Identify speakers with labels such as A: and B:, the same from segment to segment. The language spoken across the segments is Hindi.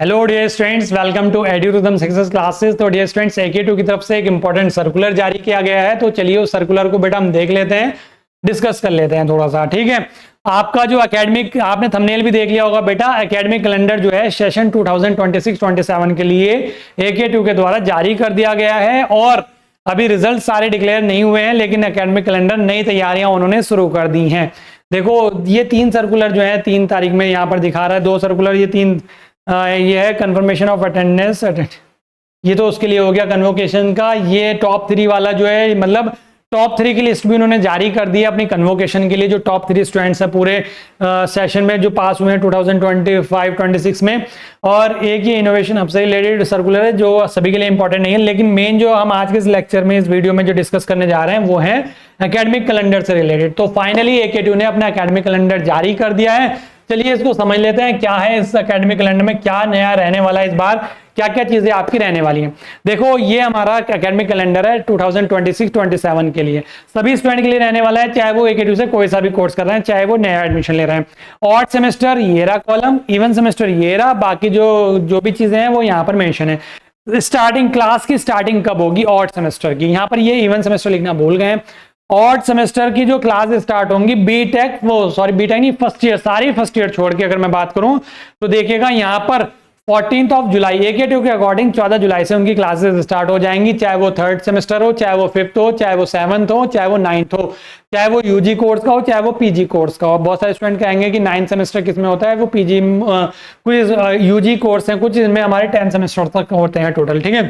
A: Hello dear students, welcome to Edurithm success classes. तो डियर स्टूडेंट्स, AK2 की तरफ से एक इंपॉर्टेंट सर्कुलर जारी किया गया है। तो चलिए उस सर्कुलर को बेटा हम देख लेते हैं, डिस्कस कर लेते हैं थोड़ा सा। ठीक है, आपका जो एकेडमिक, आपने थंबनेल भी देख लिया होगा बेटा, एकेडमिक कैलेंडर जो है सेशन 2026-27 के लिए AK2 के द्वारा जारी कर दिया गया है। और अभी रिजल्ट सारे डिक्लेयर नहीं हुए हैं, लेकिन एकेडमिक कैलेंडर नई तैयारियां उन्होंने शुरू कर दी हैं। देखो ये 3 सर्कुलर जो है 3 तारीख में यहाँ पर दिखा रहा है, 2 सर्कुलर, ये है कंफर्मेशन ऑफ अटेंडेंस, ये तो उसके लिए हो गया कन्वोकेशन का। ये टॉप 3 वाला जो है, मतलब टॉप 3 की लिस्ट भी उन्होंने जारी कर दी है अपनी कन्वोकेशन के लिए। जो टॉप 3 स्टूडेंट्स हैं पूरे सेशन में जो पास हुए हैं 2025-26 में। और एक ये इनोवेशन हब से रिलेटेड सर्कुलर है जो सभी के लिए इंपॉर्टेंट नहीं है, लेकिन मेन जो हम आज के इस लेक्चर में, इस वीडियो में जो डिस्कस करने जा रहे हैं वो है एकेडमिक कैलेंडर से रिलेटेड। तो फाइनली AK2 ने अपना एकेडमिक कैलेंडर जारी कर दिया है। चलिए इसको समझ लेते हैं, क्या है इस एकेडमिक कैलेंडर में, क्या नया रहने वाला है इस बार, क्या क्या चीजें आपकी रहने वाली हैं। देखो ये हमारा एकेडमिक कैलेंडर है 2026-27 के लिए, सभी स्टूडेंट के लिए रहने वाला है, चाहे वो AK2 से कोई सा भी कोर्स कर रहे हैं, चाहे वो नया एडमिशन ले रहे हैं। ऑड सेमेस्टर ये रहा कॉलम, इवन सेमेस्टर ये रहा, बाकी जो भी चीजें हैं वो यहाँ पर मेंशन है। स्टार्टिंग क्लास की स्टार्टिंग कब होगी ऑड सेमेस्टर की, यहाँ पर ये इवन सेमेस्टर लिखना भूल गए। ऑड सेमेस्टर की जो क्लास स्टार्ट होंगी बीटेक नहीं, फर्स्ट ईयर, सारी फर्स्ट ईयर छोड़ के अगर मैं बात करूं तो देखिएगा यहाँ पर 14 जुलाई AK2 के अकॉर्डिंग 14 जुलाई से उनकी क्लासेस स्टार्ट हो जाएंगी, चाहे वो 3rd सेमेस्टर हो, चाहे वो 5th हो, चाहे वो 7th हो, चाहे वो 9th हो, चाहे वो UG कोर्स का हो, चाहे वो PG कोर्स का हो। बहुत सारे स्टूडेंट कहेंगे कि 9th सेमेस्टर किसमें होता है, वो PG, कुछ UG कोर्स हैं, कुछ इनमें हमारे 10 सेमेस्टर तक होते हैं टोटल। ठीक है,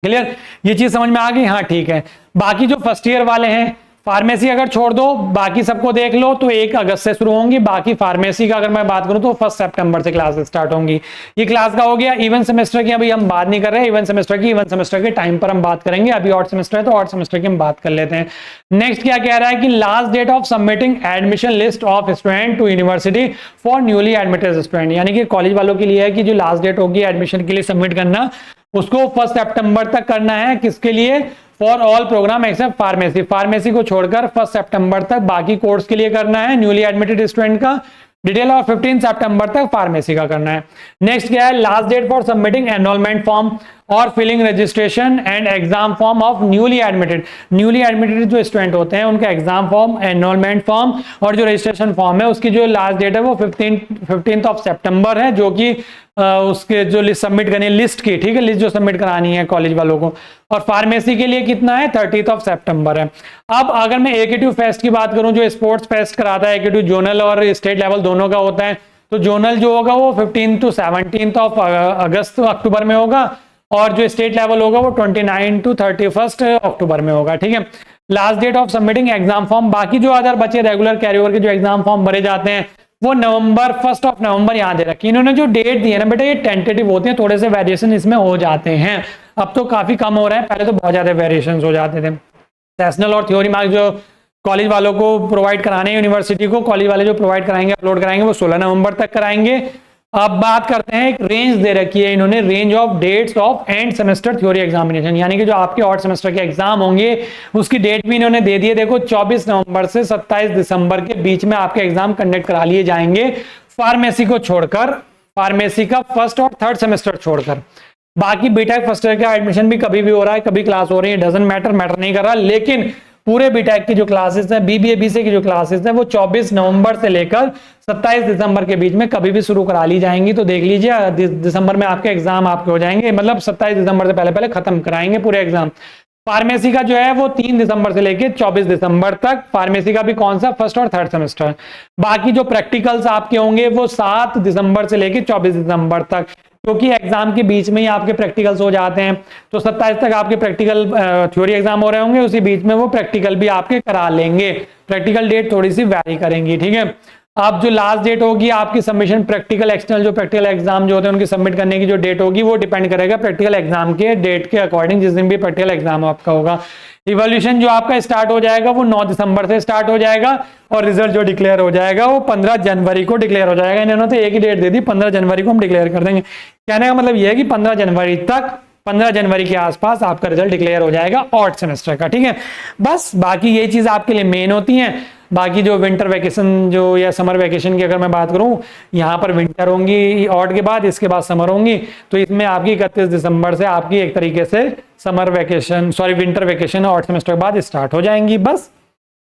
A: क्लियर, ये चीज समझ में आ गई। हाँ ठीक है, बाकी जो फर्स्ट ईयर वाले हैं, फार्मेसी अगर छोड़ दो, बाकी सबको देख लो तो 1 अगस्त से शुरू होंगी। बाकी फार्मेसी का अगर मैं बात करूं तो 1 सितंबर से क्लास स्टार्ट होंगी। ये क्लास का हो गया। इवन सेमेस्टर की अभी हम बात नहीं कर रहे हैं, इवन सेमेस्टर के टाइम पर हम बात करेंगे। अभी ऑड सेमेस्टर है तो ऑड सेमेस्टर की हम बात कर लेते हैं। नेक्स्ट क्या कह रहा है कि last date of submitting admission list of student to university for newly admitted student, यानी कि कॉलेज वालों के लिए है कि जो लास्ट डेट होगी एडमिशन के लिए सबमिट करना, उसको 1 सितंबर तक करना है। किसके लिए? For all program except pharmacy, pharmacy को छोड़कर 1 सितंबर तक बाकी कोर्स के लिए करना है न्यूली एडमिटेड स्टूडेंट का डिटेल, और 15 सितंबर तक फार्मेसी का करना है। नेक्स्ट क्या है? Last date for submitting enrolment form और filling registration and exam form of newly admitted जो स्टूडेंट होते हैं उनका एग्जाम फॉर्म, एनरोलमेंट फॉर्म और जो रजिस्ट्रेशन फॉर्म है उसकी जो लास्ट डेट है वो 15 सितंबर है, जो कि उसके जो लिस्ट सबमिट करनी है लिस्ट की, ठीक है, लिस्ट जो सबमिट करानी है कॉलेज वालों को। और फार्मेसी के लिए कितना है? 30 सितंबर है। अब अगर मैं AK2 फेस्ट की बात करूं, जो स्पोर्ट्स फेस्ट कराता है AK2, जोनल और स्टेट लेवल दोनों का होता है, तो जोनल जो होगा वो 15 to 17 अक्टूबर में होगा, और जो स्टेट लेवल होगा वो 29 to 31 अक्टूबर में होगा। ठीक है, last date of submitting exam form, बाकी जो अदर बचे रेगुलर कैरी ओवर के जो एग्जाम फॉर्म भरे जाते हैं वो 1 नवंबर यहाँ दे रखी। इन्होंने जो डेट दी है ना बेटा, ये टेंटेटिव होते हैं, थोड़े से वेरिएशन इसमें हो जाते हैं। अब तो काफी कम हो रहे हैं, पहले तो बहुत ज्यादा वेरिएशन हो जाते थे। सेशनल और थ्योरी मार्क्स जो कॉलेज वालों को प्रोवाइड कराने, यूनिवर्सिटी को कॉलेज वाले जो प्रोवाइड कराएंगे, अपलोड कराएंगे, वो 16 नवंबर तक कराएंगे। अब बात करते हैं, एक रेंज दे रखी है इन्होंने, range of dates of end semester theory examination, यानी कि जो आपके ऑड सेमेस्टर के एग्जाम होंगे उसकी डेट भी इन्होंने दे दी है। देखो 24 नवंबर से 27 दिसंबर के बीच में आपके एग्जाम कंडक्ट करा लिए जाएंगे, फार्मेसी को छोड़कर, फार्मेसी का 1st और 3rd सेमेस्टर छोड़कर। बाकी बीटेक फर्स्ट ईयर का एडमिशन भी कभी भी हो रहा है, कभी क्लास हो रही है, डजंट मैटर नहीं कर रहा, लेकिन पूरे बीटेक की जो क्लासेस हैं, BBA BCA की जो क्लासेस हैं, वो 24 नवंबर से लेकर 27 दिसंबर के बीच में कभी भी शुरू करा ली जाएंगी। तो देख लीजिए दिसंबर में आपके एग्जाम आपके हो जाएंगे, मतलब 27 दिसंबर से पहले खत्म कराएंगे पूरे एग्जाम। फार्मेसी का जो है वो 3 दिसंबर से लेकर 24 दिसंबर तक, फार्मेसी का भी कौन सा? 1st और 3rd सेमेस्टर। बाकी जो प्रैक्टिकल्स आपके होंगे वो 7 दिसंबर से लेकर 24 दिसंबर तक, क्योंकि एग्जाम के बीच में ही आपके प्रैक्टिकल्स हो जाते हैं। तो 27 तक आपके प्रैक्टिकल थ्योरी एग्जाम हो रहे होंगे, उसी बीच में वो प्रैक्टिकल भी आपके करा लेंगे। प्रैक्टिकल डेट थोड़ी सी वैरी करेंगी। ठीक है, अब जो लास्ट डेट होगी आपकी सबमिशन प्रैक्टिकल एक्सटर्नल जो प्रैक्टिकल एग्जाम जो होते हैं उनकी सबमिट करने की जो डेट होगी वो डिपेंड करेगा प्रैक्टिकल एग्जाम के डेट के अकॉर्डिंग, जिस दिन भी प्रैक्टिकल एग्जाम आपका होगा। इवोल्यूशन जो आपका स्टार्ट हो जाएगा वो 9 दिसंबर से स्टार्ट हो जाएगा, और रिजल्ट जो डिक्लेयर हो जाएगा वो 15 जनवरी को डिक्लेयर हो जाएगा। इन्होंने तो एक ही डेट दे दी, 15 जनवरी को हम डिक्लेयर कर देंगे। कहने का मतलब यह है कि 15 जनवरी तक, 15 जनवरी के आसपास आपका रिजल्ट डिक्लेयर हो जाएगा ऑड सेमेस्टर का। ठीक है, बस बाकी ये चीज आपके लिए मेन होती है। बाकी जो विंटर वैकेशन जो या समर वैकेशन की अगर मैं बात करूं, यहाँ पर विंटर होंगी ऑड के बाद, इसके बाद समर होंगी, तो इसमें आपकी 31 दिसंबर से आपकी एक तरीके से summer vacation winter vacation odd semester के बाद स्टार्ट हो जाएंगी बस।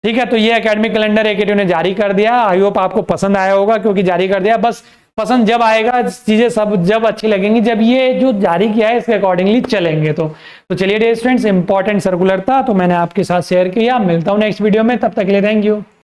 A: ठीक है, तो ये एकेडमिक कैलेंडर एकेडमी ने जारी कर दिया। आई होप आपको पसंद आया होगा, क्योंकि जारी कर दिया, बस पसंद जब आएगा, चीजें सब जब अच्छी लगेंगी जब ये जो जारी किया है इसके अकॉर्डिंगली चलेंगे। तो चलिए डियर स्टूडेंट्स, इंपॉर्टेंट सर्कुलर था तो मैंने आपके साथ शेयर किया। मिलता हूं नेक्स्ट वीडियो में, तब तक के लिए थैंक यू।